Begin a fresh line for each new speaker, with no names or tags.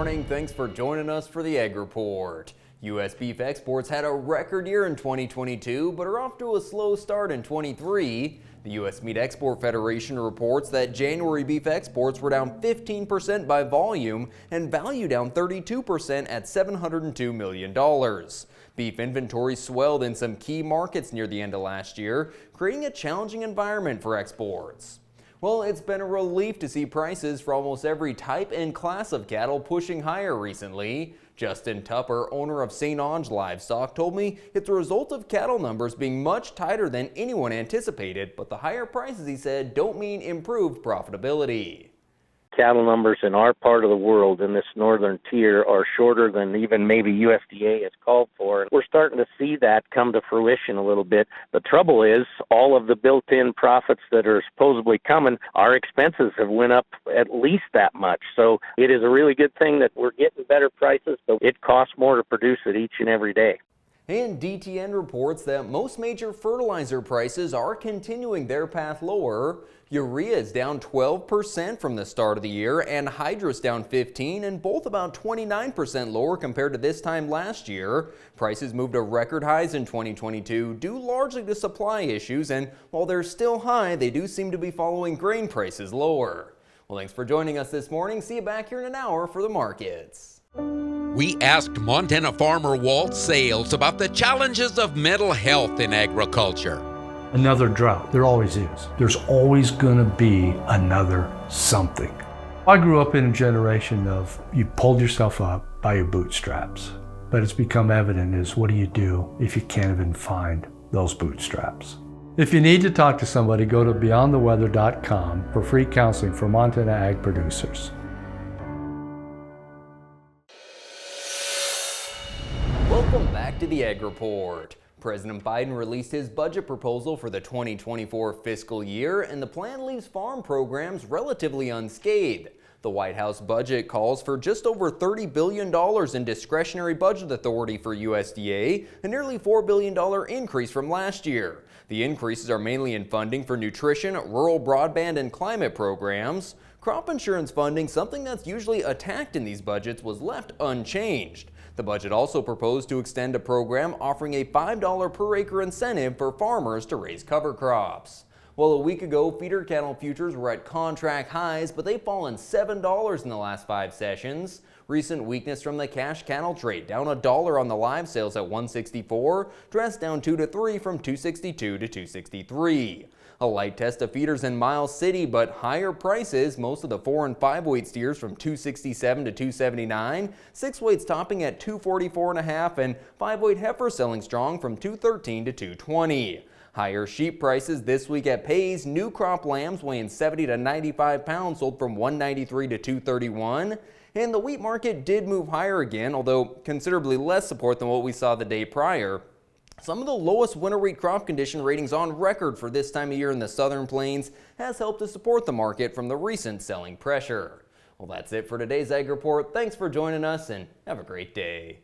morning. Thanks for joining us for the Ag Report. U.S. beef exports had a record year in 2022, but are off to a slow start in 23. The U.S. Meat Export Federation reports that January beef exports were down 15% by volume and value down 32% at $702 million. Beef inventory swelled in some key markets near the end of last year, creating a challenging environment for exports. Well, it's been a relief to see prices for almost every type and class of cattle pushing higher recently. Justin Tupper, owner of St. Onge Livestock, told me it's a result of cattle numbers being much tighter than anyone anticipated, but the higher prices, he said, don't mean improved profitability.
Cattle numbers in our part of the world in this northern tier are shorter than even maybe USDA has called for. We're starting to see that come to fruition a little bit. The trouble is all of the built-in profits that are supposedly coming, our expenses have went up at least that much. So it is a really good thing that we're getting better prices, but it costs more to produce it each and every day.
And DTN reports that most major fertilizer prices are continuing their path lower. Urea is down 12% from the start of the year, and hydrous down 15%, and both about 29% lower compared to this time last year. Prices moved to record highs in 2022 due largely to supply issues, and while they're still high, they do seem to be following grain prices lower. Well, thanks for joining us this morning. See you back here in an hour for the markets.
We asked Montana farmer Walt Sales about the challenges of mental health in agriculture.
Another drought. There always is. There's always going to be another something. I grew up in a generation of you pulled yourself up by your bootstraps. But it's become evident is what do you do if you can't even find those bootstraps? If you need to talk to somebody, go to beyondtheweather.com for free counseling for Montana ag producers.
Welcome back to the Ag Report. President Biden released his budget proposal for the 2024 fiscal year, and the plan leaves farm programs relatively unscathed. The White House budget calls for just over $30 billion in discretionary budget authority for USDA, a nearly $4 billion increase from last year. The increases are mainly in funding for nutrition, rural broadband, and climate programs. Crop insurance funding, something that's usually attacked in these budgets, was left unchanged. The budget also proposed to extend a program offering a $5 per acre incentive for farmers to raise cover crops. Well, a week ago, feeder cattle futures were at contract highs, but they've fallen $7 in the last 5 sessions. Recent weakness from the cash cattle trade, down $1 on the live sales at 164, dress down 2 to 3 from 262 to 263. A light test of feeders in Miles City, but higher prices. Most of the 4 and 5 weight steers from 267 to 279, 6 weights topping at 244.5, and 5 weight heifers selling strong from 213 to 220. Higher sheep prices this week at Pays. New crop lambs weighing 70 to 95 pounds sold from 193 to 231. And the wheat market did move higher again, although considerably less support than what we saw the day prior. Some of the lowest winter wheat crop condition ratings on record for this time of year in the southern plains has helped to support the market from the recent selling pressure. Well, that's it for today's Ag Report. Thanks for joining us and have a great day.